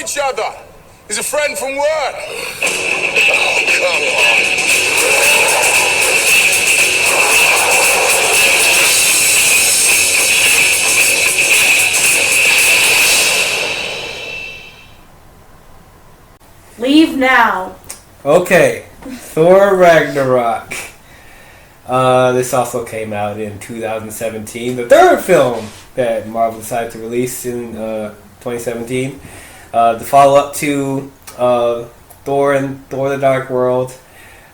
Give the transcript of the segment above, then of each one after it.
each other. He's a friend from work. Oh, come on. Leave now. Okay, Thor Ragnarok. This also came out in 2017. The third film that Marvel decided to release in 2017. The follow-up to Thor and Thor the Dark World.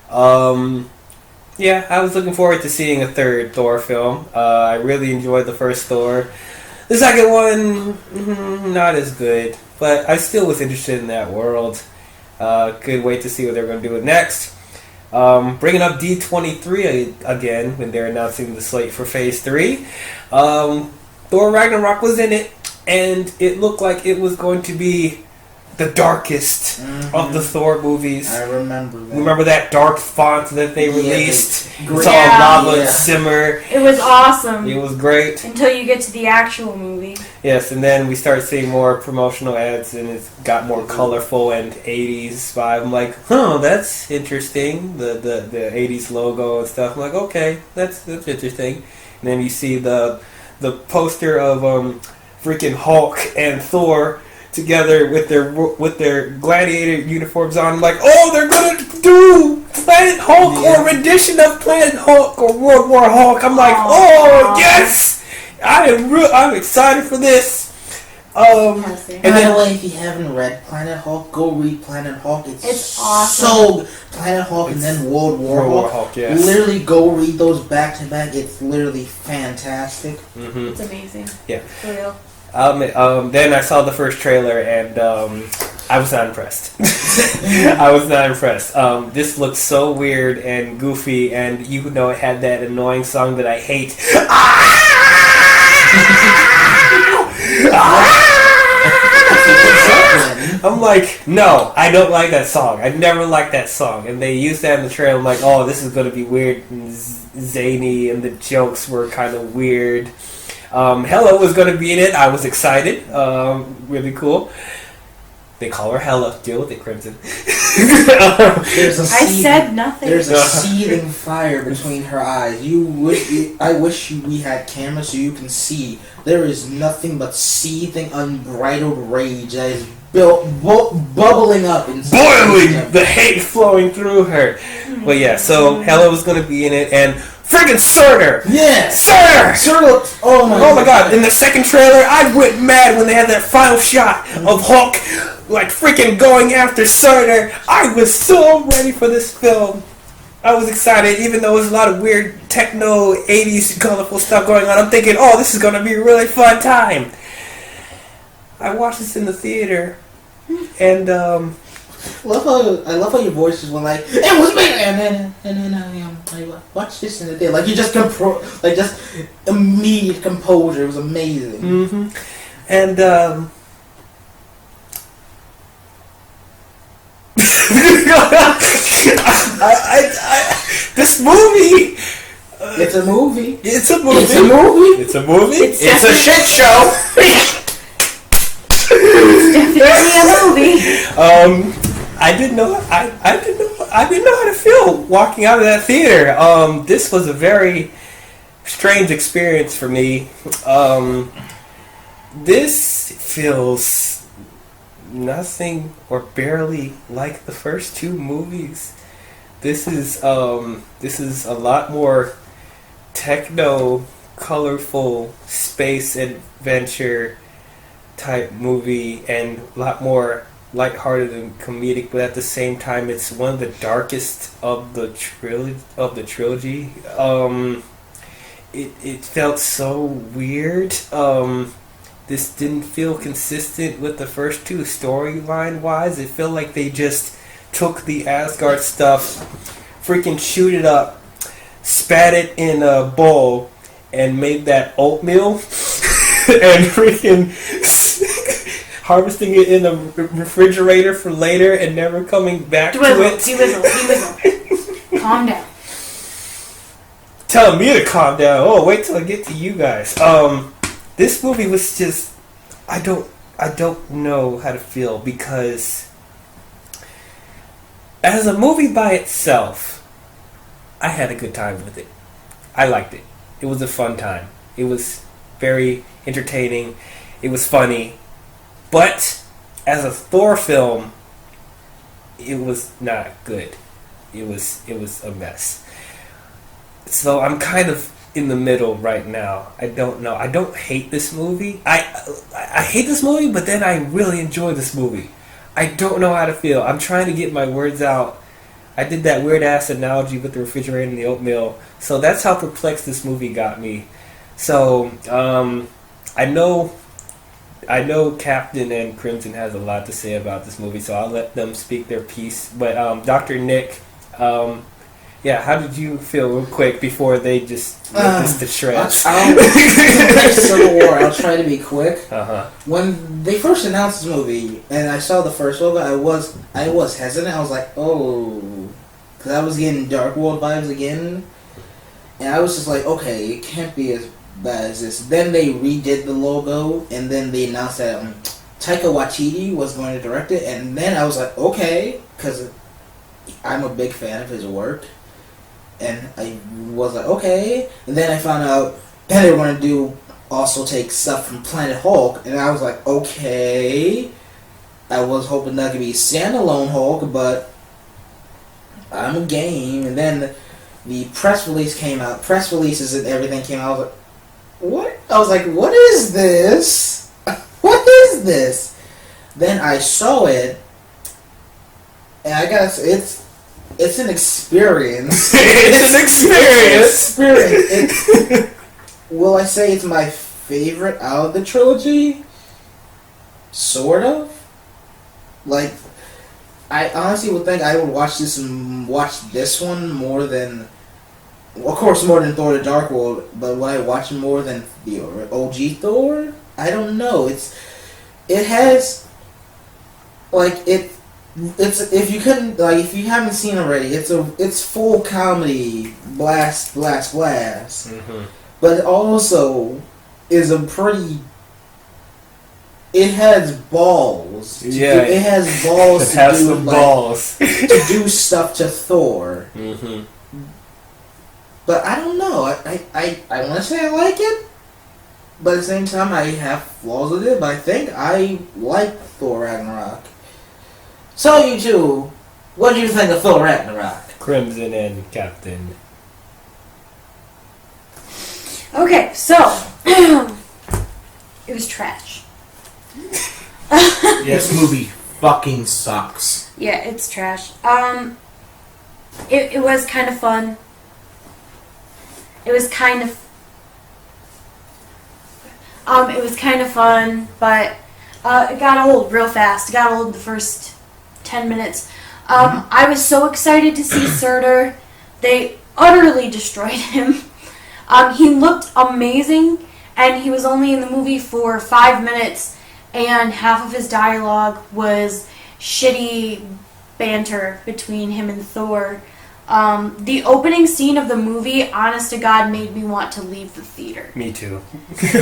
Yeah, I was looking forward to seeing a third Thor film. I really enjoyed the first Thor. The second one, not as good. But I still was interested in that world. Couldn't wait to see what they're going to do with next. Bringing up D23 again when they're announcing the slate for Phase 3. Thor Ragnarok was in it, and it looked like it was going to be the darkest of the Thor movies. I remember that. Remember that dark font that they released? It's all Yeah. lava and simmer. It was awesome. It was great. Until you get to the actual movie. Yes, and then we start seeing more promotional ads, and it's got more colorful and 80s vibe. I'm like, that's interesting. The 80s logo and stuff. I'm like, okay, that's interesting. And then you see the poster of freaking Hulk and Thor together with their gladiator uniforms on. I'm like, oh, they're gonna do Planet Hulk or rendition of Planet Hulk or World War Hulk. I'm like, oh yes, I'm excited for this. And by the way, if you haven't read Planet Hulk, go read Planet Hulk. It's awesome. So Planet Hulk and then World War Hulk. Yes. Literally, go read those back to back. It's literally fantastic. Mm-hmm. It's amazing. Yeah. For real. Then I saw the first trailer and I was not impressed. I was not impressed. This looked so weird and goofy, and you know it had that annoying song that I hate. I'm like, no, I don't like that song. I never liked that song. And they used that in the trailer. I'm like, oh, this is going to be weird and zany, and the jokes were kind of weird. Hela was going to be in it. I was excited. Really cool. They call her Hela. Deal with it, Crimson. I said nothing. There's a seething fire between her eyes. I wish we had cameras so you can see. There is nothing but seething, unbridled rage that is bubbling up inside. Boiling! The hate flowing through her. But yeah, so Hela was going to be in it, and friggin' Surtur! Yeah! Surtur! Oh my god. In the second trailer, I went mad when they had that final shot of Hulk, like, freaking going after Surtur. I was so ready for this film. I was excited, even though there's a lot of weird techno, 80s, colorful stuff going on. I'm thinking, oh, this is going to be a really fun time. I watched this in the theater, and, I love how your voice is when like it was me, and then I watched this in the day. Like you just just immediate composure. It was amazing. Mm-hmm. And this movie. It's a movie. It's a movie. It's a movie. It's a movie. It's a shit show. Definitely a movie. I didn't know how to feel walking out of that theater. This was a very strange experience for me. This feels nothing or barely like the first two movies. This is a lot more techno, colorful space adventure type movie, and a lot more lighthearted and comedic, but at the same time it's one of the darkest of the trilogy. It felt so weird. This didn't feel consistent with the first two storyline wise. It felt like they just took the Asgard stuff, freaking chewed it up, spat it in a bowl, and made that oatmeal and freaking harvesting it in a refrigerator for later and never coming back to it. D-Wizzle. Calm down. Telling me to calm down. Oh, wait till I get to you guys. This movie was just, I don't don't know how to feel because as a movie by itself, I had a good time with it. I liked it. It was a fun time. It was very entertaining. It was funny. But as a Thor film, it was not good. It was a mess. So I'm kind of in the middle right now. I don't know. I don't hate this movie. I hate this movie, but then I really enjoy this movie. I don't know how to feel. I'm trying to get my words out. I did that weird ass analogy with the refrigerator and the oatmeal. So that's how perplexed this movie got me. So I know Captain and Crimson has a lot to say about this movie, so I'll let them speak their piece. But Dr. Nick, yeah, how did you feel real quick before they just rip this to shreds? Civil War, I'll try to be quick. Uh-huh. When they first announced this movie, and I saw the first logo, I was hesitant. I was like, oh, because I was getting Dark World vibes again, and I was just like, okay, it can't be as bad as this. Then they redid the logo, and then they announced that Taika Waititi was going to direct it, and then I was like, okay, because I'm a big fan of his work. And I was like, okay. And then I found out that they were going to also take stuff from Planet Hulk. And I was like, okay. I was hoping that could be standalone Hulk, but I'm game. And then the press release came out. Press releases and everything came out. I was like, what? I was like, what is this? What is this? Then I saw it. And I guess it's an experience. It's an experience. Will I say it's my favorite out of the trilogy? Sort of. Like, I honestly would think I would watch this one more than, of course, more than Thor: The Dark World. But would I watch it more than the OG Thor? I don't know. It has, like it. If you haven't seen already, it's full comedy, blast. Mm-hmm. But it also is a pretty. It has balls. It has balls. It has some balls to do stuff to Thor. Mm-hmm. But I don't know. I want to say I like it, but at the same time I have flaws with it. But I think I like Thor Ragnarok. So you two, what do you think of Thor Ragnarok? Crimson and Captain. Okay, so it was trash. This movie fucking sucks. Yeah, it's trash. It was kind of fun. It was kind of fun, but it got old real fast. It got old the first 10 minutes. I was so excited to see Surtur. They utterly destroyed him. He looked amazing, and he was only in the movie for 5 minutes, and half of his dialogue was shitty banter between him and Thor. The opening scene of the movie, honest to God, made me want to leave the theater. Me too.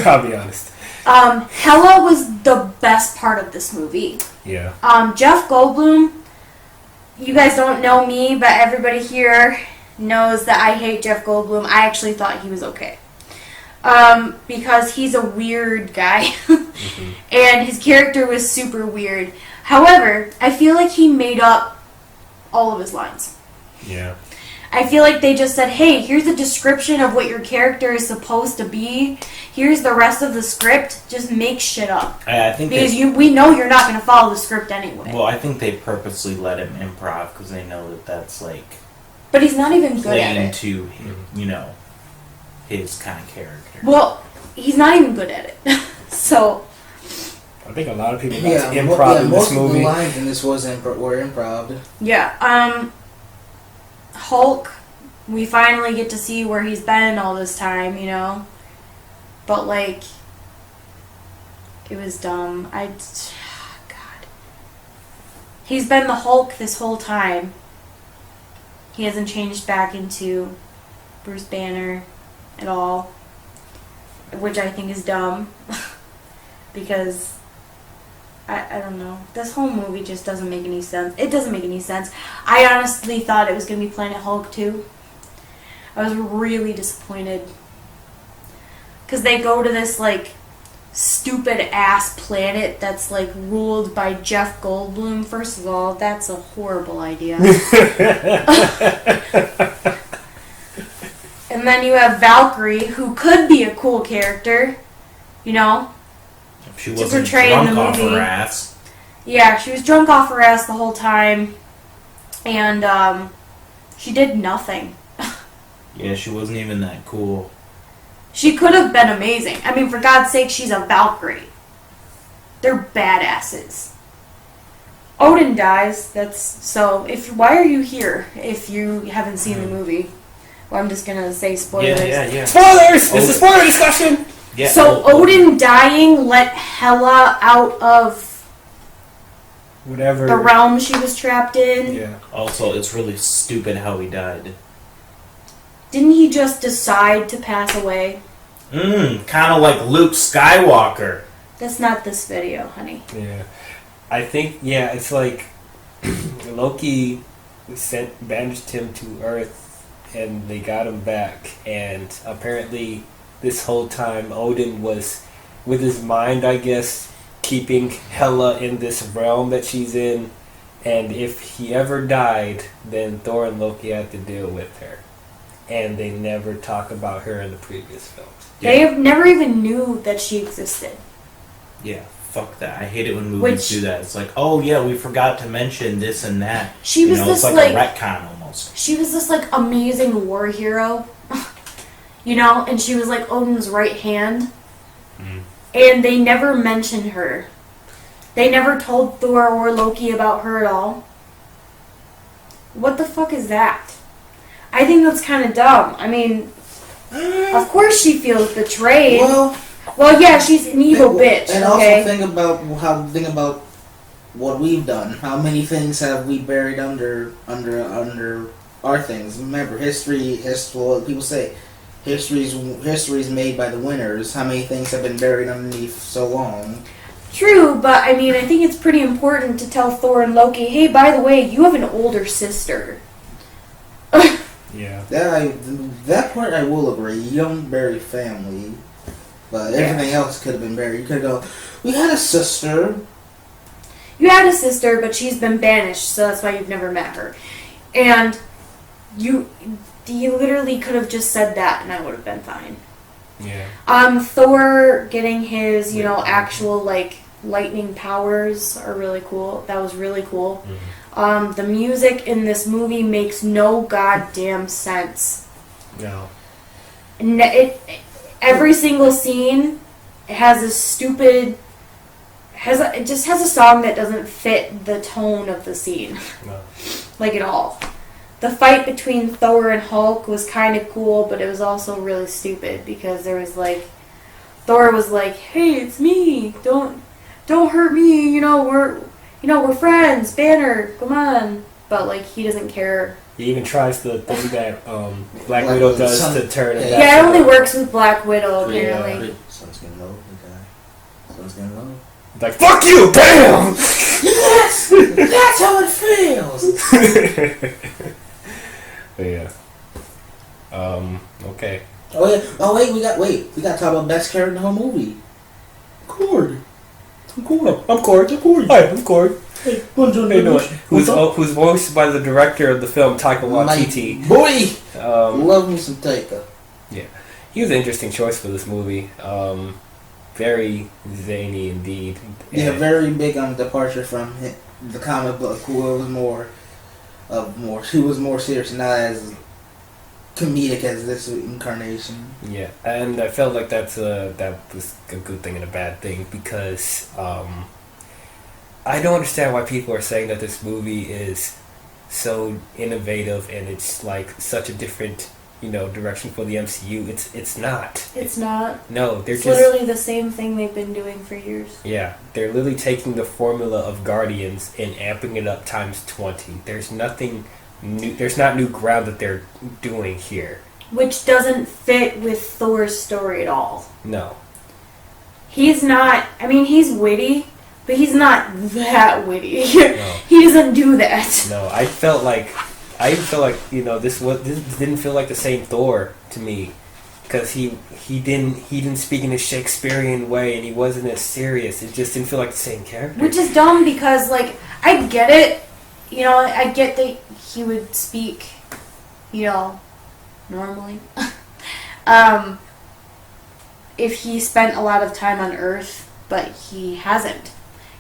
I'll be honest. Hela was the best part of this movie. Yeah. Jeff Goldblum, you guys don't know me, but everybody here knows that I hate Jeff Goldblum. I actually thought he was okay. Because he's a weird guy. Mm-hmm. And his character was super weird. However, I feel like he made up all of his lines. Yeah. I feel like they just said, hey, here's a description of what your character is supposed to be. Here's the rest of the script. Just make shit up. I think because we know you're not going to follow the script anyway. Well, I think they purposely let him improv because they know that that's like... But he's not even good at playing it. to, you know, his kind of character. Well, he's not even good at it. So... I think a lot of people got improv in this movie. Most of the lines in this were improv. Yeah, Hulk, we finally get to see where he's been all this time, you know? But, like, it was dumb. God. He's been the Hulk this whole time. He hasn't changed back into Bruce Banner at all. Which I think is dumb. Because I don't know. This whole movie just doesn't make any sense. It doesn't make any sense. I honestly thought it was going to be Planet Hulk too. I was really disappointed. Because they go to this, like, stupid-ass planet that's, like, ruled by Jeff Goldblum. First of all, that's a horrible idea. And then you have Valkyrie, who could be a cool character, you know? If she to wasn't portray in drunk the off movie. her ass. Yeah, she was drunk off her ass the whole time. And, she did nothing. Yeah, she wasn't even that cool. She could have been amazing. I mean, for God's sake, she's a Valkyrie. They're badasses. Odin dies. Why are you here if you haven't seen the movie? Well, I'm just gonna say spoilers. Yeah. Spoilers! It's a spoiler discussion! Yeah. So Odin dying let Hela out of whatever the realm she was trapped in. Yeah. Also, it's really stupid how he died. Didn't he just decide to pass away? Kind of like Luke Skywalker. That's not this video, honey. Yeah. I think, it's like Loki banished him to Earth and they got him back. And apparently this whole time Odin was, with his mind, I guess, keeping Hela in this realm that she's in. And if he ever died, then Thor and Loki had to deal with her. And they never talk about her in the previous films. They have never even knew that she existed. Yeah, fuck that. I hate it when movies do that. It's like, oh yeah, we forgot to mention this and that. She was this it's like a retcon almost. She was this like amazing war hero, you know, and she was like Odin's right hand. And they never mentioned her. They never told Thor or Loki about her at all. What the fuck is that? I think that's kind of dumb. I mean, of course she feels betrayed. Well, yeah, she's an evil bitch. And okay? also think about what we've done. How many things have we buried under our things? Remember, history. People say history's made by the winners. How many things have been buried underneath so long? True, but I mean, I think it's pretty important to tell Thor and Loki, hey, by the way, you have an older sister. Yeah. That part I will agree. You don't bury family, but everything else could have been buried. You could go, we had a sister. You had a sister, but she's been banished, so that's why you've never met her. And you literally could have just said that, and I would have been fine. Yeah. Thor getting his, actual, like, lightning powers are really cool. That was really cool. Mm-hmm. The music in this movie makes no goddamn sense. No. Every single scene has a stupid... It just has a song that doesn't fit the tone of the scene. No. Like, at all. The fight between Thor and Hulk was kind of cool, but it was also really stupid because there was like... Thor was like, hey, it's me! Don't hurt me, we're friends, Banner, come on. But, like, he doesn't care. He even tries the thing that Black Widow does to turn it back. Yeah, it only works with Black Widow, apparently. Yeah. Sun's getting low, okay. Sun's getting low. Like, fuck you, bam! Yes! That's how it feels! Yeah. Okay. Oh wait, we got to talk about best character in the whole movie. Cord. I'm Cord. Hi, I'm Cord. Hey, who's voiced by the director of the film, Taika Waititi. Boy! Love me some Taika. Yeah. He was an interesting choice for this movie. Very zany indeed. Yeah, very big on departure from the comic book, who was more serious and not as comedic as this incarnation. Yeah, and I felt like that was a good thing and a bad thing because I don't understand why people are saying that this movie is so innovative and it's like such a different direction for the MCU. It's not. It's not. No, it's literally the same thing they've been doing for years. Yeah, they're literally taking the formula of Guardians and amping it up times 20. There's nothing new. There's not new ground that they're doing here. Which doesn't fit with Thor's story at all. No. He's not. I mean, he's witty, but but he's not that witty. No. He doesn't do that. No, I felt like this didn't feel like the same Thor to me, because he didn't speak in a Shakespearean way, and he wasn't as serious. It just didn't feel like the same character. Which is dumb, because like I get it, I get that he would speak, normally. If he spent a lot of time on Earth, but he hasn't.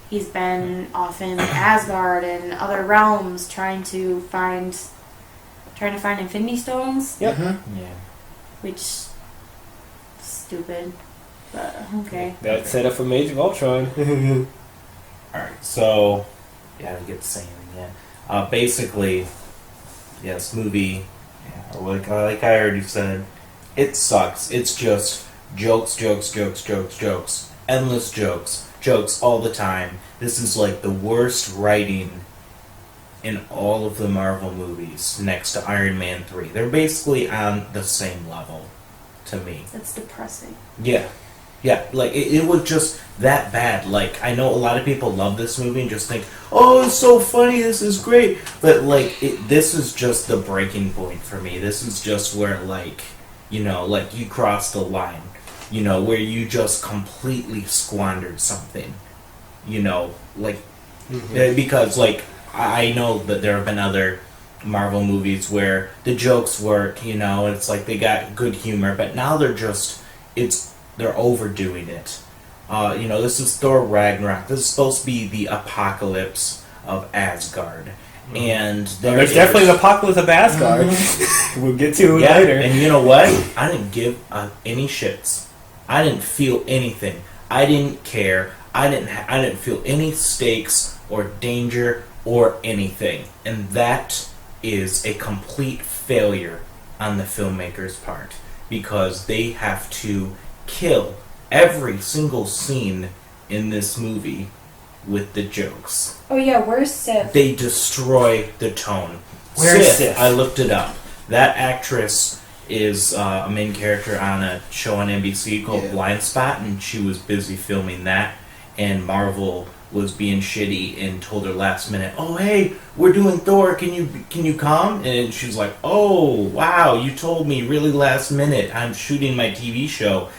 He's been off in Asgard and other realms trying to find Infinity Stones. Yep. Mm-hmm. Yeah. Which stupid, but okay. That set up for Age of Ultron. Alright, so yeah, I get the same again. Basically, this movie, like I already said, it sucks. It's just jokes, endless jokes all the time. This is like the worst writing in all of the Marvel movies, next to Iron Man 3. They're basically on the same level to me. That's depressing. Yeah, like it was just that bad. Like, I know a lot of people love this movie and just think, oh, it's so funny, this is great, but like this is just the breaking point for me. This is just where like you crossed the line, where you just completely squandered something, because like I know that there have been other Marvel movies where the jokes work, it's like they got good humor, but now they're overdoing it. This is Thor Ragnarok. This is supposed to be the apocalypse of Asgard. And there's definitely an apocalypse of Asgard. We'll get to it later. And you know what? I didn't give any shits. I didn't feel anything. I didn't care. I didn't feel any stakes or danger or anything. And that is a complete failure on the filmmaker's part, because they have to kill every single scene in this movie with the jokes. Oh yeah, where's Sif? They destroy the tone. Where's Sif? I looked it up. That actress is a main character on a show on NBC called Blind Spot, and she was busy filming that, and Marvel was being shitty and told her last minute, oh hey, we're doing Thor, can you come? And she's like, oh wow, you told me really last minute, I'm shooting my TV show.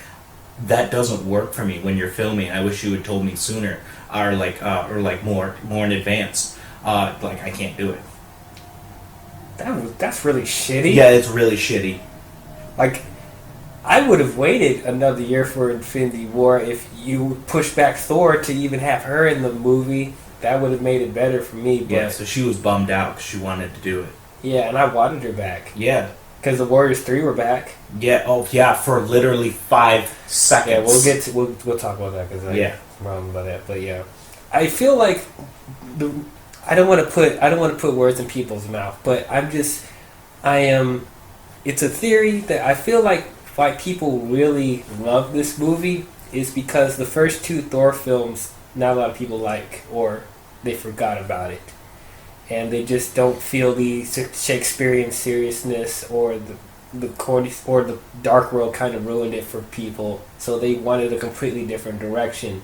That doesn't work for me when you're filming. I wish you had told me sooner, or more in advance. I can't do it. That's really shitty. Yeah, it's really shitty. Like, I would have waited another year for Infinity War if you pushed back Thor to even have her in the movie. That would have made it better for me. But yeah, so she was bummed out because she wanted to do it. Yeah, and I wanted her back. Yeah. Because the Warriors 3 were back. Yeah, oh yeah, for literally 5 seconds. Yeah, we'll talk about that because I'm wrong about that. But yeah, I feel like I don't want to put words in people's mouth, but it's a theory that I feel like why people really love this movie is because the first 2 Thor films not a lot of people like, or they forgot about it. And they just don't feel the Shakespearean seriousness, or the corny, or the dark world kind of ruined it for people. So they wanted a completely different direction.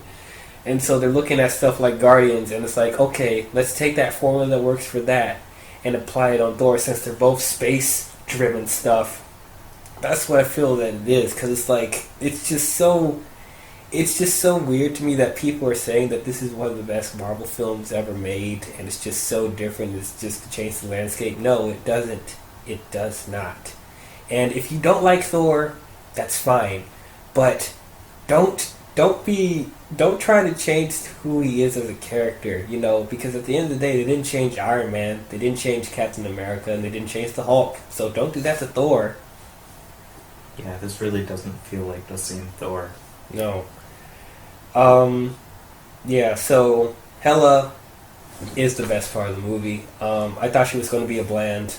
And so they're looking at stuff like Guardians, and it's like, okay, let's take that formula that works for that and apply it on Thor, since they're both space-driven stuff. That's what I feel that it is, because it's like, it's just so weird to me that people are saying that this is one of the best Marvel films ever made, and it's just so different, it's just changed the landscape. No, it doesn't. It does not. And if you don't like Thor, that's fine. But don't try to change who he is as a character, because at the end of the day, they didn't change Iron Man, they didn't change Captain America, and they didn't change the Hulk. So don't do that to Thor. Yeah, this really doesn't feel like the same Thor. No. Yeah, so Hela is the best part of the movie. I thought she was going to be a bland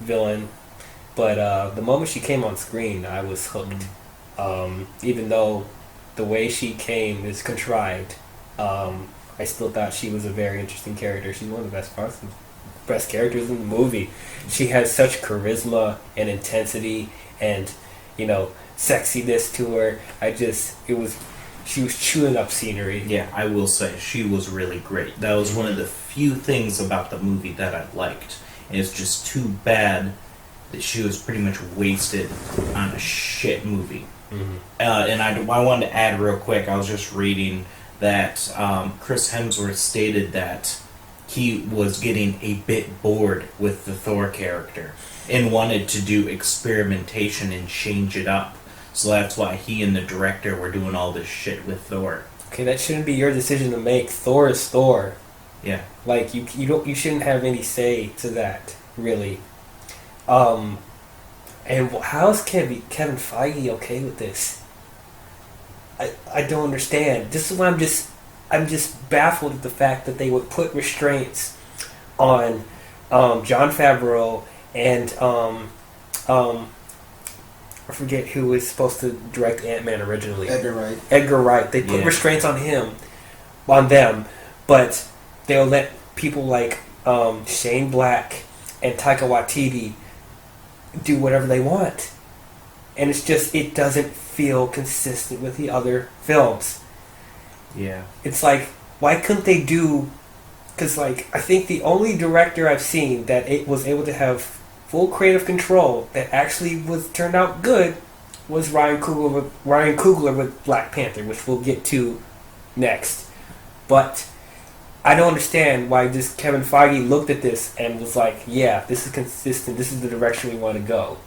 villain, but the moment she came on screen, I was hooked. Even though the way she came is contrived, I still thought she was a very interesting character. She's one of the best characters in the movie. She has such charisma and intensity and, sexiness to her. she was chewing up scenery. Yeah, I will say she was really great. That was one of the few things about the movie that I liked. And it's just too bad that she was pretty much wasted on a shit movie. And I wanted to add real quick, I was just reading that Chris Hemsworth stated that he was getting a bit bored with the Thor character and wanted to do experimentation and change it up. So that's why he and the director were doing all this shit with Thor. Okay, that shouldn't be your decision to make. Thor is Thor. Yeah. Like you shouldn't have any say to that, really. And how is Kevin Feige okay with this? I don't understand. This is why I'm just baffled at the fact that they would put restraints on Jon Favreau and I forget who was supposed to direct Ant-Man originally. Edgar Wright. They put restraints on them, but they'll let people like Shane Black and Taika Waititi do whatever they want. And it's just, it doesn't feel consistent with the other films. Yeah. It's like, why couldn't they do... Because, like, I think the only director I've seen that it was able to have full creative control that actually turned out good was Ryan Coogler with Black Panther, which we'll get to next. But I don't understand why this Kevin Feige looked at this and was like, yeah, this is consistent, this is the direction we want to go.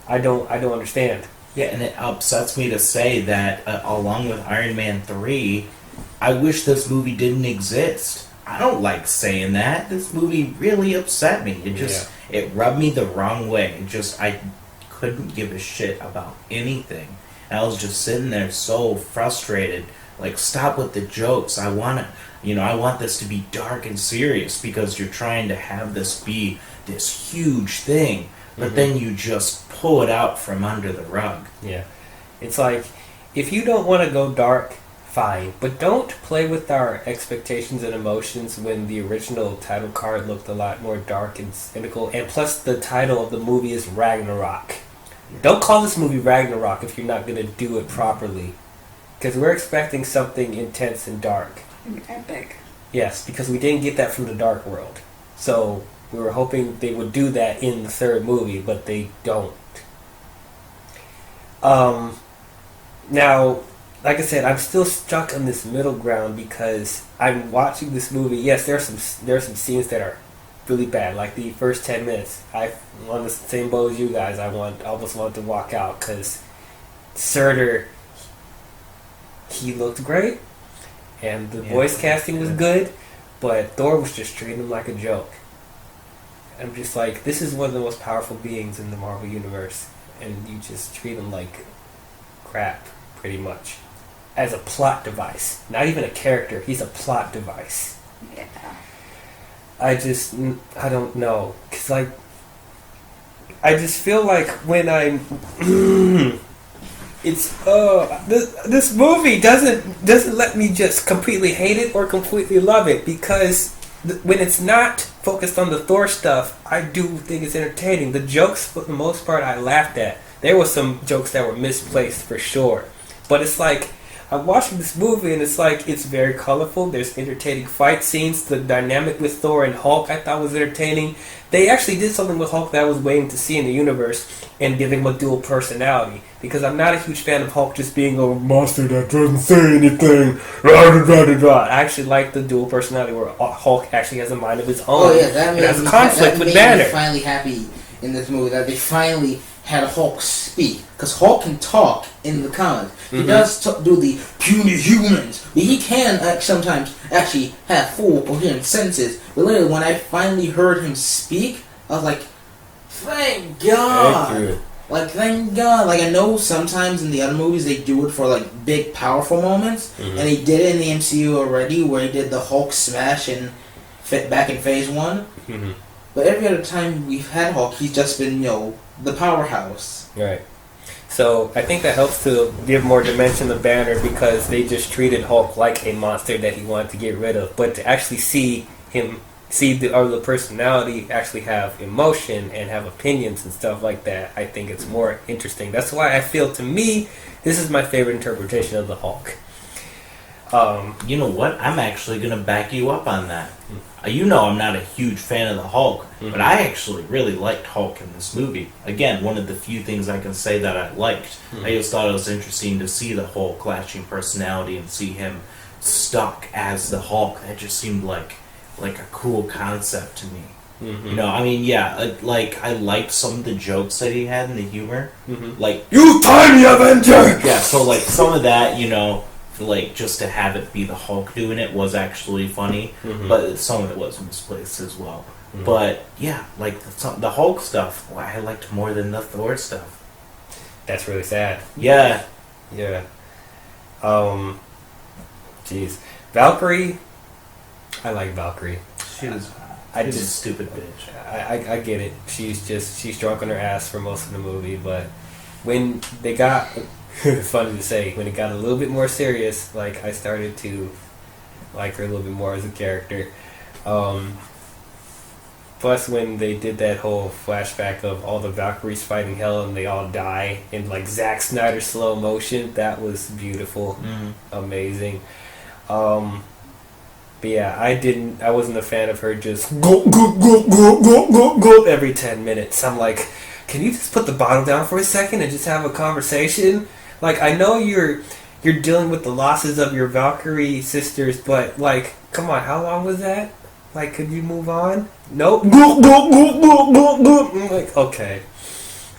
I don't understand. Yeah, and it upsets me to say that along with Iron Man 3, I wish this movie didn't exist. I don't like saying that. This movie really upset me. It rubbed me the wrong way. I couldn't give a shit about anything. And I was just sitting there so frustrated. Like, stop with the jokes. I want this to be dark and serious because you're trying to have this be this huge thing. But then you just pull it out from under the rug. Yeah. It's like, if you don't want to go dark, fine. But don't play with our expectations and emotions when the original title card looked a lot more dark and cynical. And plus, the title of the movie is Ragnarok. Don't call this movie Ragnarok if you're not going to do it properly. Because we're expecting something intense and dark. And epic. Yes, because we didn't get that from the Dark World. So we were hoping they would do that in the third movie, but they don't. Now, like I said, I'm still stuck on this middle ground because I'm watching this movie. Yes, there are some scenes that are really bad. Like the first 10 minutes, I'm on the same boat as you guys. I almost wanted to walk out because Surtur, he looked great, and the voice casting was good, but Thor was just treating him like a joke. I'm just like, this is one of the most powerful beings in the Marvel Universe, and you just treat him like crap, pretty much. As a plot device. Not even a character, he's a plot device. Yeah. I don't know. Because, like, I just feel like when I'm... this movie doesn't let me just completely hate it or completely love it, because when it's not focused on the Thor stuff, I do think it's entertaining. The jokes, for the most part, I laughed at. There were some jokes that were misplaced for sure. But it's like, I'm watching this movie and it's like, it's very colorful. There's entertaining fight scenes. The dynamic with Thor and Hulk I thought was entertaining. They actually did something with Hulk that I was waiting to see in the universe and giving him a dual personality. Because I'm not a huge fan of Hulk just being a monster that doesn't say anything. I actually like the dual personality where Hulk actually has a mind of his own. Oh yeah, that has a conflict with Banner. I'm finally happy in this movie that they finally had Hulk speak. Because Hulk can talk in the comics. He does do the puny humans. But he can sometimes actually have full coherent sentences. But literally, when I finally heard him speak, I was like, thank God. Thank you. Like, thank God. Like, I know sometimes in the other movies they do it for, like, big, powerful moments. And he did it in the MCU already, where he did the Hulk smash and fit back in Phase 1. But every other time we've had Hulk, he's just been, the powerhouse. Right. So I think that helps to give more dimension to Banner, because they just treated Hulk like a monster that he wanted to get rid of. But to actually see the other personality actually have emotion and have opinions and stuff like that, I think it's more interesting. That's why I feel, to me, This is my favorite interpretation of the Hulk. You know what? I'm actually going to back you up on that. You know I'm not a huge fan of the Hulk, but I actually really liked Hulk in this movie. Again, one of the few things I can say that I liked. I just thought it was interesting to see the whole clashing personality and see him stuck as the Hulk. That just seemed like a cool concept to me. You know, I mean, yeah, like, I liked some of the jokes that he had and the humor. Like, you tiny Avenger! Yeah, so, like, some of that, you know, like, just to have it be the Hulk doing it was actually funny, but some of it was misplaced as well. But, yeah, like, the Hulk stuff, I liked more than the Thor stuff. That's really sad. Yeah. Yeah. Jeez. Valkyrie, I like Valkyrie. She's a stupid bitch. I get it. She's drunk on her ass for most of the movie, but when they got... It's funny to say, when it got a little bit more serious, like, I started to like her a little bit more as a character. Plus, when they did that whole flashback of all the Valkyries fighting hell and they all die in, like, Zack Snyder slow motion, that was beautiful. Amazing. But yeah, I wasn't a fan of her just go every 10 minutes. I'm like, can you just put the bottle down for a second and just have a conversation? Like, I know you're dealing with the losses of your Valkyrie sisters, but, like, come on, how long was that? Like, could you move on? Nope. I'm like, okay,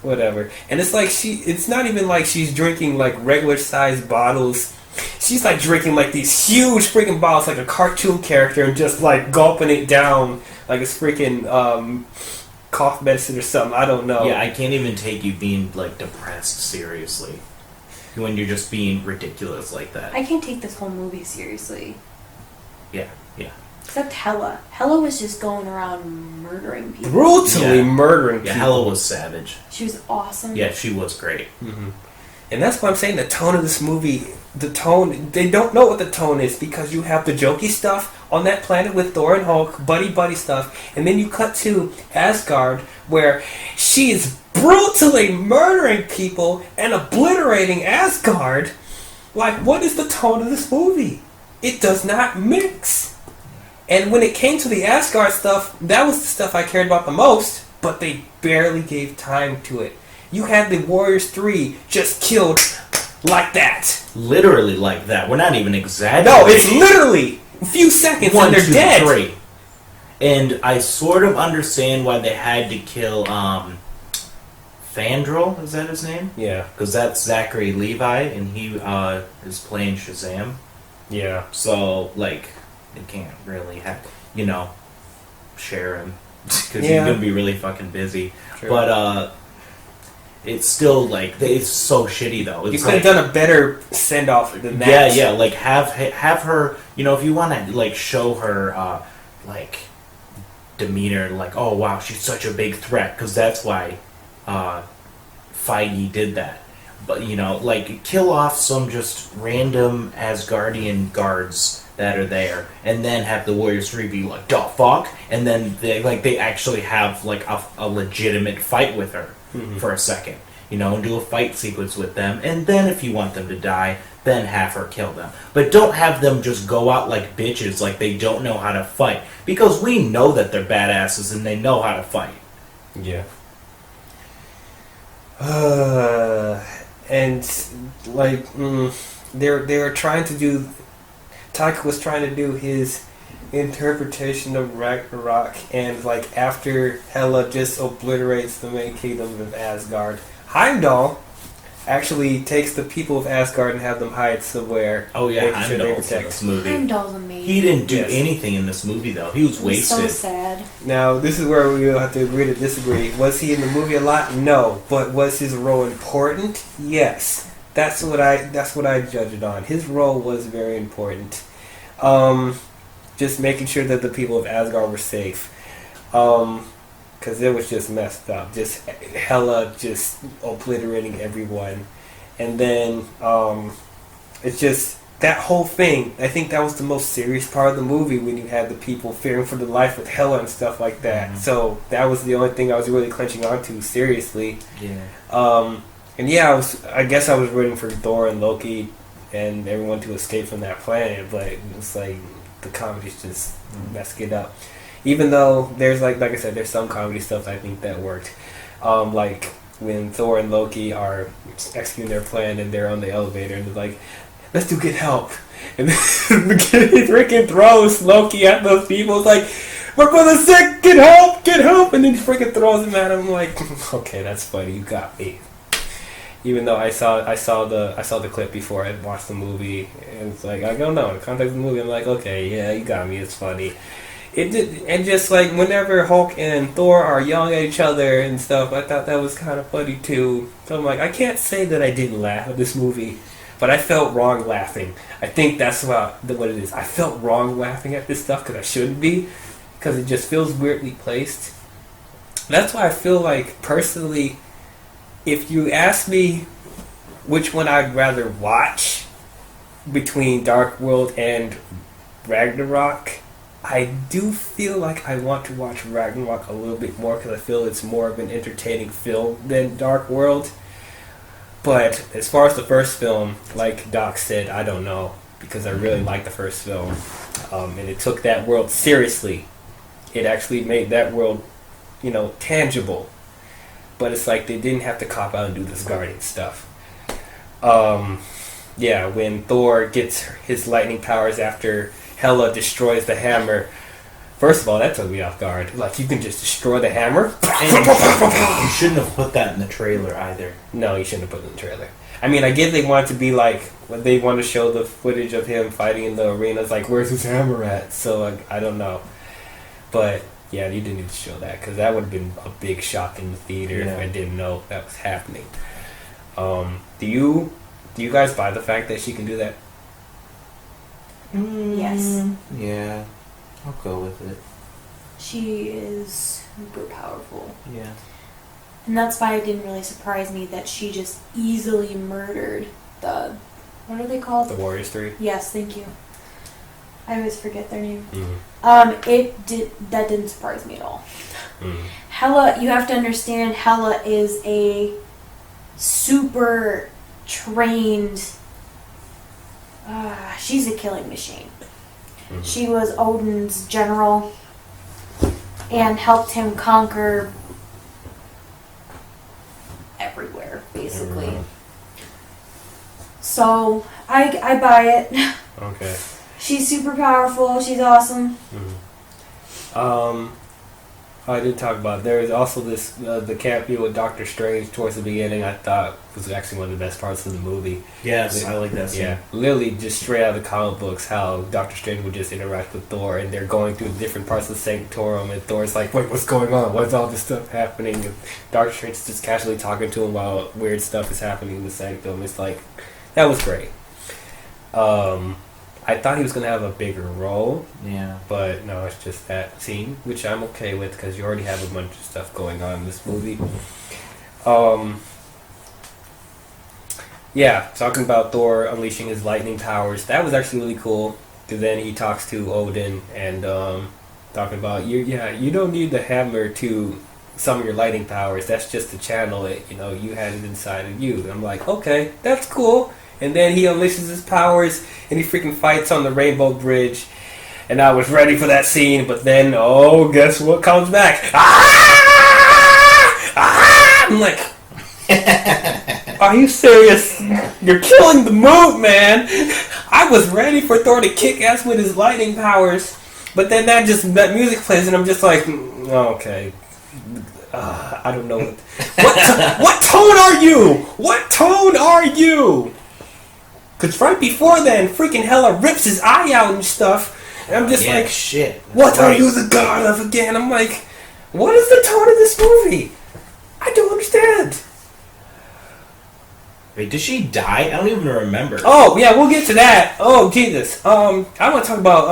whatever. And it's like it's not even like she's drinking, like, regular sized bottles. She's, like, drinking, like, these huge freaking bottles like a cartoon character and just, like, gulping it down like it's freaking cough medicine or something. I don't know. Yeah, I can't even take you being, like, depressed seriously when you're just being ridiculous like that. I can't take this whole movie seriously. Yeah. Except Hela. Hela was just going around murdering people. Brutally murdering people. Yeah, Hela was savage. She was awesome. Yeah, she was great. And that's why I'm saying the tone of this movie, they don't know what the tone is because you have the jokey stuff on that planet with Thor and Hulk, buddy stuff, and then you cut to Asgard where she is brutally murdering people and obliterating Asgard. Like, what is the tone of this movie? It does not mix. And when it came to the Asgard stuff, that was the stuff I cared about the most, but they barely gave time to it. You had the Warriors 3 just killed like that. Literally like that. We're not even exaggerating. No, it's literally a few seconds and they're dead. 3. And I sort of understand why they had to kill Fandral, is that his name? Yeah. Because that's Zachary Levi, and he is playing Shazam. Yeah. So, like, they can't really share him. Because he's going to be really fucking busy. True. But, it's still, like, it's so shitty, though. It's you could have done a better send-off than that. Yeah, like, have her, if you want to, like, show her, like, demeanor, like, oh, wow, she's such a big threat, because that's why Feige did that. But, like, kill off some just random Asgardian guards that are there, and then have the Warriors 3 be like, "The fuck?" And then they actually have, like, a legitimate fight with her for a second, and do a fight sequence with them, and then if you want them to die, then have her kill them. But don't have them just go out like bitches, like they don't know how to fight, because we know that they're badasses and they know how to fight. Yeah. And like they were trying to do. Taika was trying to do his interpretation of Ragnarok, and like after Hela just obliterates the main kingdom of Asgard, Heimdall actually takes the people of Asgard and have them hide somewhere. Oh yeah, Heimdall's in this movie. Heimdall's amazing. He didn't do anything in this movie though. He was wasted. So sad. Now this is where we will have to agree to disagree. Was he in the movie a lot? No, but was his role important? Yes. That's what I judge it on. His role was very important. Just making sure that the people of Asgard were safe. Because it was just messed up. Just Hela just obliterating everyone. And then it's just that whole thing. I think that was the most serious part of the movie when you had the people fearing for their life with Hela and stuff like that. So that was the only thing I was really clenching onto seriously. Yeah. And yeah, I guess I was rooting for Thor and Loki and everyone to escape from that planet, but it's like the comedy's just messing it up. Even though there's like I said, there's some comedy stuff I think that worked. Like when Thor and Loki are executing their plan and they're on the elevator and they're like, let's go get help. And then he freaking throws Loki at those people. It's like, my brother's sick, get help! And then he freaking throws him at him. I'm like, okay, that's funny, you got me. Even though I saw the clip before I watched the movie, and it's like, I don't know, in the context of the movie, I'm like, okay, yeah, you got me, it's funny. It did, and just like whenever Hulk and Thor are yelling at each other and stuff, I thought that was kind of funny too. So I'm like, I can't say that I didn't laugh at this movie, but I felt wrong laughing. I think that's what it is. I felt wrong laughing at this stuff because I shouldn't be, because it just feels weirdly placed. That's why I feel like, personally, if you ask me which one I'd rather watch between Dark World and Ragnarok, I do feel like I want to watch Ragnarok a little bit more because I feel it's more of an entertaining film than Dark World. But as far as the first film, like Doc said, I don't know, because I really liked the first film. And it took that world seriously. It actually made that world, tangible. But it's like they didn't have to cop out and do this Guardian stuff. When Thor gets his lightning powers after Hela destroys the hammer. First of all, that took me off guard. Like, you can just destroy the hammer? You shouldn't have put that in the trailer either. No, you shouldn't have put it in the trailer. I mean, I guess they want it to be like, they want to show the footage of him fighting in the arena. It's like, where's his hammer at? So, like, I don't know. But, yeah, you didn't need to show that, because that would have been a big shock in the theater if I didn't know that was happening. Do you guys buy the fact that she can do that? Yes. Yeah, I'll go with it. She is super powerful. Yeah. And that's why it didn't really surprise me that she just easily murdered the... What are they called? The Warriors 3? Yes, thank you. I always forget their name. Mm-hmm. That didn't surprise me at all. Mm-hmm. Hela, you have to understand, Hela is a super trained... she's a killing machine. Mm-hmm. She was Odin's general and helped him conquer everywhere, basically. Mm-hmm. So, I buy it. Okay. She's super powerful. She's awesome. Mm-hmm. I did talk about, there was also this, the cameo with Doctor Strange towards the beginning, I thought was actually one of the best parts of the movie. Yes, I like that scene. Yeah, literally just straight out of the comic books, how Doctor Strange would just interact with Thor, and they're going through different parts of the Sanctorum, and Thor's like, wait, what's going on? What's all this stuff happening? And Doctor Strange is just casually talking to him while weird stuff is happening in the Sanctum. It's like, that was great. I thought he was going to have a bigger role. Yeah. But no, it's just that scene, which I'm okay with because you already have a bunch of stuff going on in this movie. Talking about Thor unleashing his lightning powers, that was actually really cool. Because then he talks to Odin and talking about, you don't need the hammer to summon your lightning powers. That's just to channel it. You had it inside of you. And I'm like, okay, that's cool. And then he unleashes his powers, and he freaking fights on the Rainbow Bridge. And I was ready for that scene, but then, guess what comes back? I'm like, are you serious? You're killing the mood, man. I was ready for Thor to kick ass with his lightning powers, but then that music plays, and I'm just like, okay. I don't know. What tone are you? What tone are you? Because right before then, freaking Hela rips his eye out and stuff. And I'm just like, shit. What are you the god of again? I'm like, what is the tone of this movie? I don't understand. Wait, did she die? I don't even remember. Oh, yeah, we'll get to that. Oh, Jesus. I want to talk about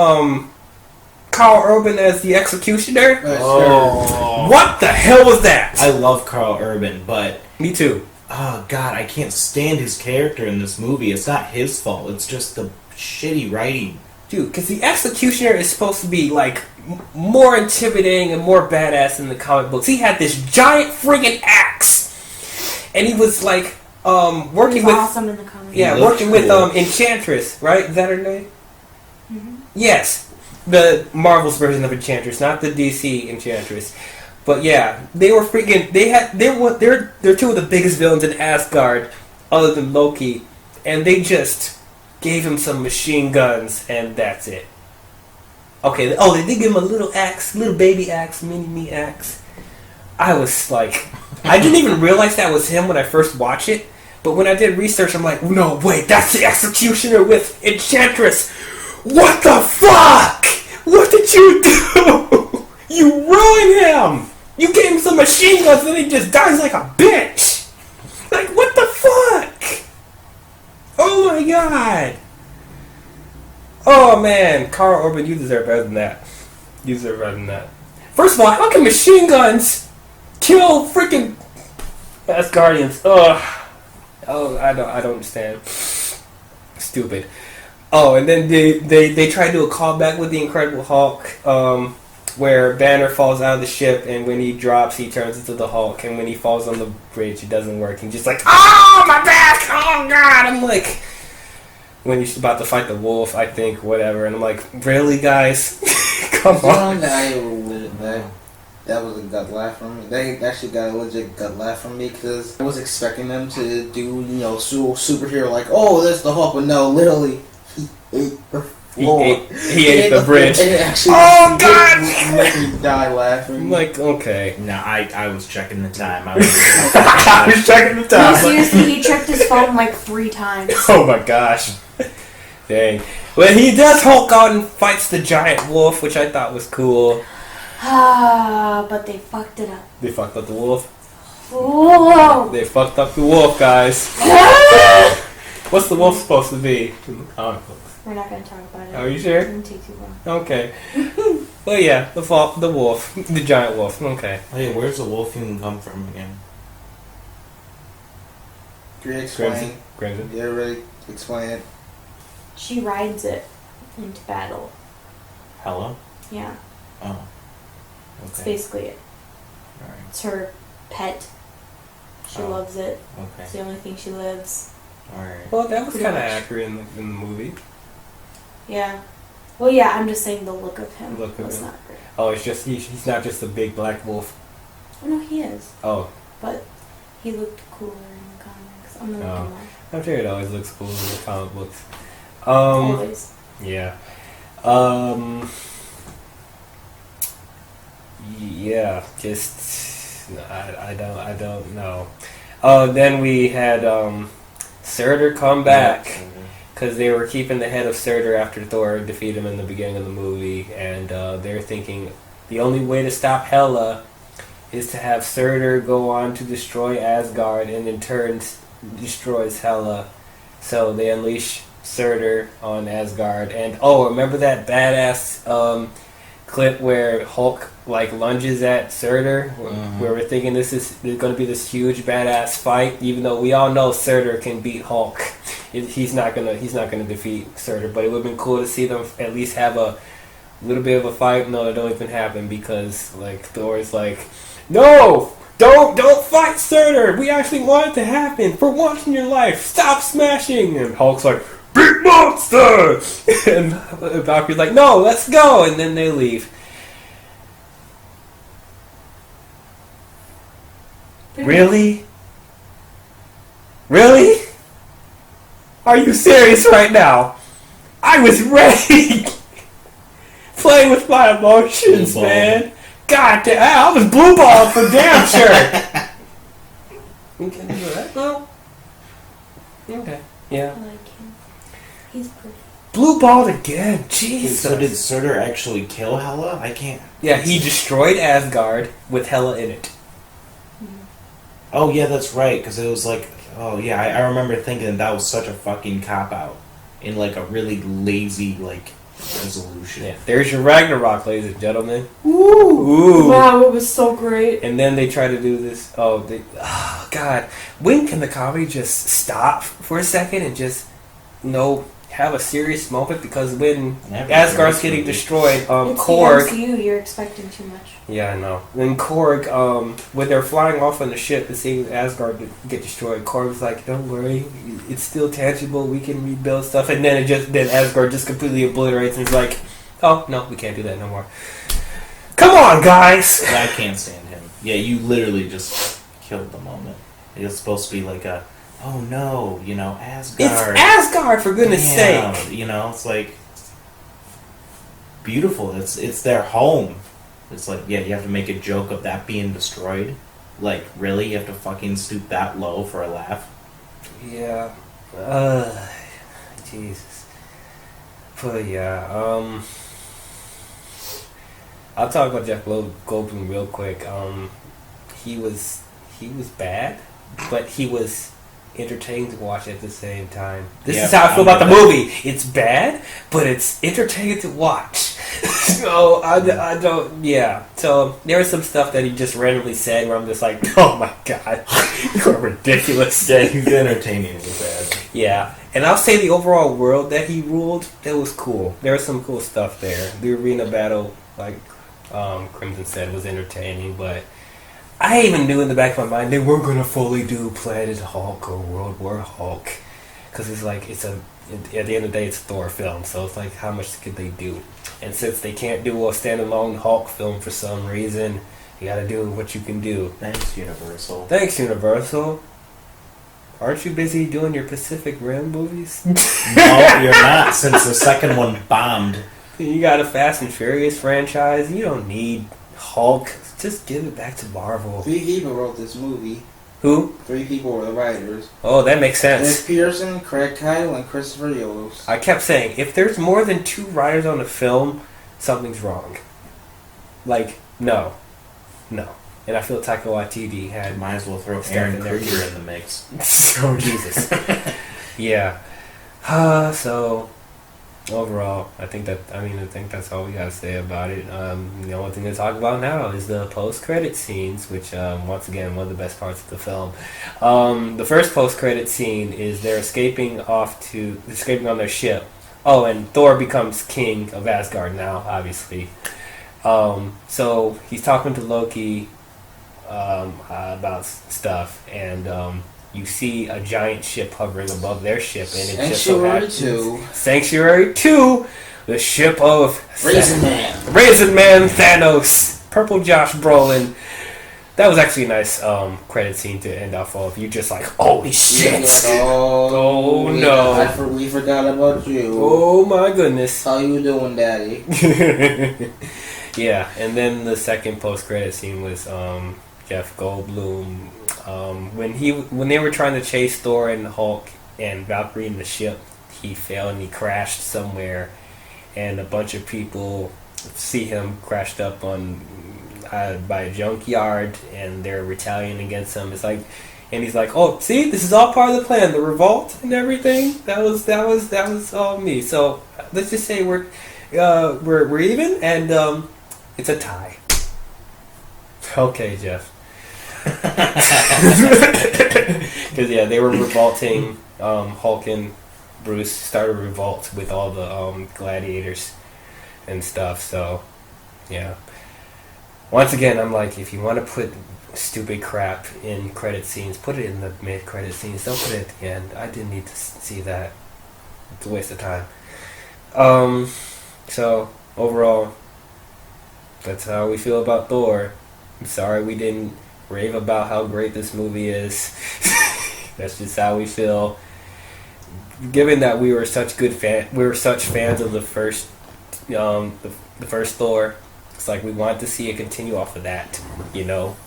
Carl Urban as the Executioner. Oh. What the hell was that? I love Carl Urban, but... Me too. Oh, God, I can't stand his character in this movie. It's not his fault. It's just the shitty writing. Dude, because the Executioner is supposed to be, like, more intimidating and more badass in the comic books. He had this giant friggin' axe. And he was, like, working He's with awesome in the comics. yeah, He working looks with cool. Enchantress, right? Is that her name? Mm-hmm. Yes, the Marvel's version of Enchantress, not the DC Enchantress. But yeah, they were freaking. They're two of the biggest villains in Asgard, other than Loki, and they just gave him some machine guns, and that's it. Okay. Oh, they did give him a little axe, little baby axe, mini me axe. I was like, I didn't even realize that was him when I first watched it. But when I did research, I'm like, no, wait, that's the Executioner with Enchantress. What the fuck? What did you do? You ruined him. You gave him some machine guns and then he just dies like a bitch. Like, what the fuck? Oh my god. Oh man, Carl Urban, you deserve better than that. You deserve better than that. First of all, how can machine guns kill freaking Asgardians? Ugh. Oh, I don't understand. Stupid. Oh, and then they try to do a callback with the Incredible Hulk, where Banner falls out of the ship, and when he drops, he turns into the Hulk, and when he falls on the bridge, it doesn't work. He's just like, oh, my back! Oh, God! I'm like, when he's about to fight the wolf, I think, whatever, and I'm like, really, guys? Come on. That was a gut laugh from me. They actually got a legit gut laugh from me because I was expecting them to do, superhero like, oh, that's the Hulk, but no, literally, he ate the floor. He ate the bridge. And it actually make me die laughing. I'm like, okay. No, I was checking the time. I was I was checking the No, time. seriously, he checked his phone like 3 times. Oh my gosh. Dang. Well, he does Hulk out and fights the giant wolf, which I thought was cool. But they fucked it up. They fucked up the wolf. Whoa! They fucked up the wolf, guys. What's the wolf supposed to be in the comic books? We're not gonna talk about it. Are you sure? It's gonna take too long. Okay. Well, yeah, the wolf, the giant wolf. Okay. Hey, where's the wolf even come from again? Can you explain? Crimson. Yeah, really explain it. She rides it into battle. Hello? Yeah, Oh. it's Okay. basically it. Alright. It's her pet. She Oh. loves it. It's Okay. the only thing she lives. Alright. Well, that was Pretty kind of much. accurate in the movie. Yeah. Well, yeah, I'm just saying the look of him Look of was him. not great. Oh, it's just he's not just a big black wolf. Oh, no, he is. Oh, But he looked cooler in the comics. I'm not Oh. gonna lie. I'm sure it always looks cool in the comic books. Always. Yeah. Yeah, just I don't know. Then we had Surtur come back because they were keeping the head of Surtur after Thor defeated him in the beginning of the movie, and they're thinking the only way to stop Hela is to have Surtur go on to destroy Asgard, and in turn destroys Hela. So they unleash Surtur on Asgard, and remember that badass clip where Hulk like lunges at Surtur, where we're thinking there's going to be this huge badass fight, even though we all know Surtur can beat Hulk. He's not gonna defeat Surtur, but it would have been cool to see them at least have a little bit of a fight. No, it don't even happen because like Thor's like, no, don't fight Surtur. We actually want it to happen for once in your life. Stop smashing. And Hulk's like, big monster. And Valkyrie's like, no, let's go. And then they leave. Really? Really? Are you serious right now? I was ready. Playing with my emotions, Blue ball. man. God damn, I was blue balled for damn sure. You can do that? No. Okay. Yeah. I like him. He's pretty. Blue balled again. Jesus. So did Surtur actually kill Hela? I can't. Yeah, he destroyed Asgard with Hela in it. Oh yeah, that's right. Because it was like, oh yeah, I remember thinking that was such a fucking cop out in like a really lazy like resolution. Yeah. There's your Ragnarok, ladies and gentlemen. Ooh. Wow, it was so great. And then they try to do this. Oh God! When can the comedy just stop for a second and just no have a serious moment because when Never Asgard's serious getting movie. destroyed, It's Korg. the MCU. You're expecting too much. Yeah, I know. Then Korg, when they're flying off on the ship and seeing Asgard get destroyed, Korg's like, "Don't worry, it's still tangible. We can rebuild stuff." And then then Asgard just completely obliterates and is like, "Oh no, we can't do that no more." Come on, guys. I can't stand him. Yeah, you literally just killed the moment. It's supposed to be like a, oh no, Asgard. It's Asgard, for goodness Damn, sake. It's like beautiful. It's their home. It's like, yeah, you have to make a joke of that being destroyed. Like, really? You have to fucking stoop that low for a laugh? Yeah. Jesus. But yeah, I'll talk about Jeff Goldblum real quick. He was bad, but he was entertaining to watch at the same time. This is how I feel about the movie. It's bad, but it's entertaining to watch. So I don't. Yeah. So there was some stuff that he just randomly said where I'm just like, oh my god, you're ridiculous. Yeah, he's entertaining with that. Yeah, and I'll say the overall world that he ruled, that was cool. There was some cool stuff there. The arena battle, like Crimson said, was entertaining, but I even knew in the back of my mind they weren't going to fully do Planet Hulk or World War Hulk. Because it's like, at the end of the day, it's a Thor film, so it's like, how much could they do? And since they can't do a standalone Hulk film for some reason, you gotta do what you can do. Thanks, Universal. Thanks, Universal. Aren't you busy doing your Pacific Rim movies? No, you're not, since the second one bombed. You got a Fast and Furious franchise. You don't need Hulk. Just give it back to Marvel. 3 people wrote this movie. Who? 3 people were the writers. Oh, that makes sense. Nick Pearson, Craig Kyle, and Christopher Yost. I kept saying, if there's more than 2 writers on a film, something's wrong. Like, no. And I feel Taika Waititi had... Might as well throw stuff Aaron in there. Krieger in the mix. Oh, Jesus. Yeah. So... Overall, I think that's all we gotta say about it. The only thing to talk about now is the post-credit scenes, which, once again, one of the best parts of the film. The first post-credit scene is they're escaping on their ship. Oh, and Thor becomes king of Asgard now, obviously. So he's talking to Loki about stuff, and you see a giant ship hovering above their ship, and it just so happens Sanctuary 2, the ship of Raisin Man. Raisin Man Thanos, Purple Josh Brolin. That was actually a nice credit scene to end off of. You just like, holy shit! Oh no! We forgot about you. Oh my goodness! How you doing, Daddy? Yeah, and then the second post-credit scene was Jeff Goldblum. When they were trying to chase Thor and Hulk and Valkyrie in the ship, he fell and he crashed somewhere, and a bunch of people see him crashed up on by a junkyard, and they're retaliating against him. It's like, and he's like, "Oh, see, this is all part of the plan, the revolt and everything. That was all me." So let's just say we're even, and it's a tie. Okay, Jeff. Because yeah, they were revolting. Hulk and Bruce started a revolt with all the gladiators and stuff. So yeah, once again, I'm like, if you want to put stupid crap in credit scenes, put it in the mid-credit scenes. Don't put it at the end. I didn't need to see that. It's a waste of time. So overall, that's how we feel about Thor. I'm sorry we didn't rave about how great this movie is. That's just how we feel. Given that we were such fans of the first, the first Thor. It's like we wanted to see it continue off of that.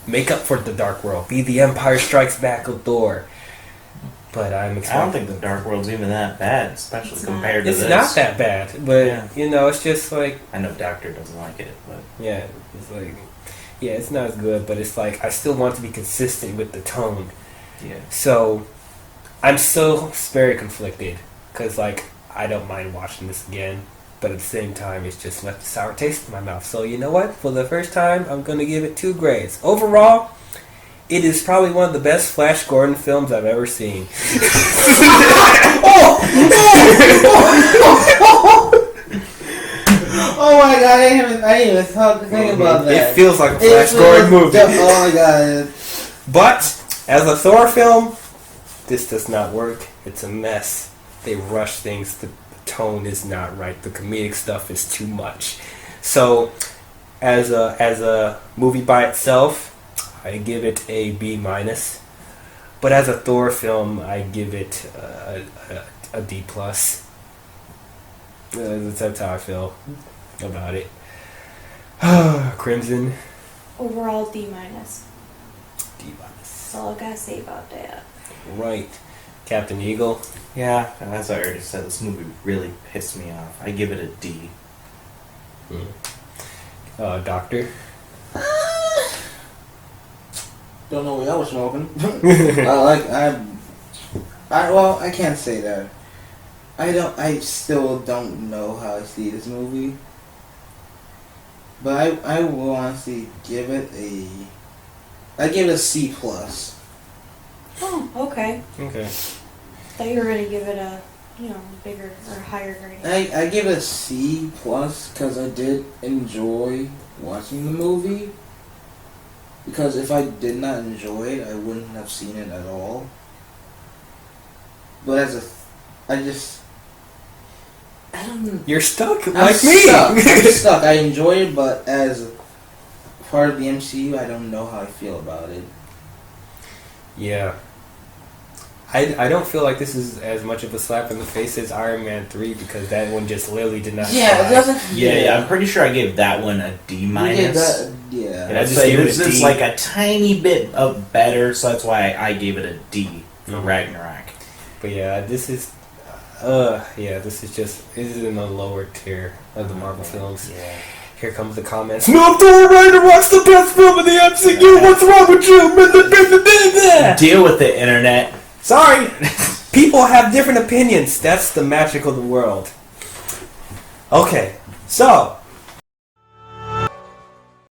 Make up for the Dark World. Be the Empire Strikes Back of Thor. But I don't think the Dark World's even that bad, especially compared to this. It's not that bad, but it's just like, I know Doctor doesn't like it, but yeah, it's like, yeah, it's not as good, but it's like I still want to be consistent with the tone. Yeah. So I'm still very conflicted because like I don't mind watching this again, but at the same time it's just left a sour taste in my mouth. So you know what? For the first time, I'm gonna give it 2 grades. Overall, it is probably one of the best Flash Gordon films I've ever seen. Oh, Oh my god, I didn't even thought to think about that. It feels like a Flash Gordon movie. Oh my god. But, as a Thor film, this does not work. It's a mess. They rush things. The tone is not right. The comedic stuff is too much. So, as a movie by itself, I give it a B minus. But as a Thor film, I give it a D plus. That's how I feel about it. Crimson. Overall, D minus. D minus. That's all I gotta say about that. Right. Captain Eagle. Yeah, as I already said, this movie really pissed me off. I give it a D. Doctor. Don't know what I was smoking. I can't say that. I still don't know how I see this movie. But I will honestly give it a C plus. Oh, okay. Okay. Thought you were gonna give it a, bigger or higher grade. I give it a C plus because I did enjoy watching the movie. Because if I did not enjoy it, I wouldn't have seen it at all. But I don't. You're stuck I'm like me. Stuck. I'm stuck. I enjoy it, but as part of the MCU, I don't know how I feel about it. Yeah. I don't feel like this is as much of a slap in the face as Iron Man 3 because that one just literally did not Yeah, try. it doesn't. Yeah, I'm pretty sure I gave that one a D minus. Yeah. And I'd just say gave it this a is D. like a tiny bit of better, so that's why I gave it a D for Ragnarok. But yeah, this is this is in the lower tier of the Marvel films. Yeah. Here comes the comments. No, Thor Ragnarok's the best film in the MCU. What's wrong with you? Deal with it, internet. Sorry. People have different opinions. That's the magic of the world. Okay, so